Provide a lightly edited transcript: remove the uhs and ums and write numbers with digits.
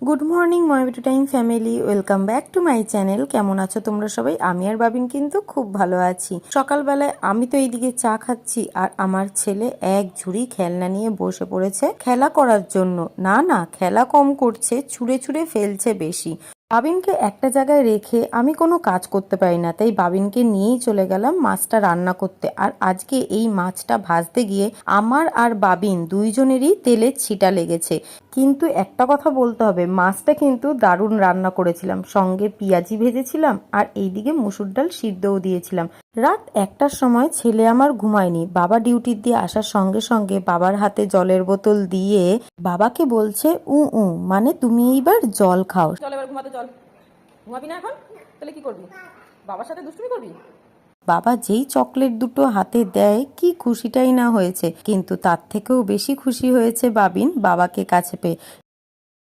Good morning Mayur time family, welcome back to my channel. কেমন আছো তোমরা সবাই? আমি আর বাবিন কিন্তু খুব ভালো আছি। সকালবেলায় আমি তো এইদিকে চা খাচ্ছি আর আমার ছেলে এক ঝুড়ি খেলনা নিয়ে বসে পড়েছে খেলা করার জন্য। না না, খেলা কম করছে, ছুঁড়ে ছুঁড়ে ফেলছে বেশি। বাবিনকে একটা জায়গায় রেখে আমি কোনো কাজ করতে পারি না, তাই বাবিনকে নিয়েই চলে গেলাম মাছটা রান্না করতে। আর আজকে এই মাছটা ভাজতে গিয়ে আমার আর বাবিন দুইজনেরই তেলের ছিটা লেগেছে। কিন্তু একটা কথা বলতে হবে, মাছটা কিন্তু দারুণ রান্না করেছিলাম, সঙ্গে পেঁয়াজি ভেজেছিলাম আর এইদিকে মুসুর ডাল সিদ্ধও দিয়েছিলাম। রাত 1টার সময় ছেলে আমার ঘুমায়নি। বাবা ডিউটি দিয়ে আসার সঙ্গে সঙ্গে বাবার হাতে জলের বোতল দিয়ে বাবাকে বলছে মানে তুমি এইবার জল খাও। চল এবার ঘুমাতে চল। ঘুমাবি না এখন? তাহলে কি করবি? বাবার সাথে দুষ্টুমি করবি? বাবা যেই চকলেট দুটো হাতে দেয় কি খুশিটাই না হয়েছে, কিন্তু তার থেকেও বেশি খুশি হয়েছে বাবিন বাবাকে কাছে পেয়ে।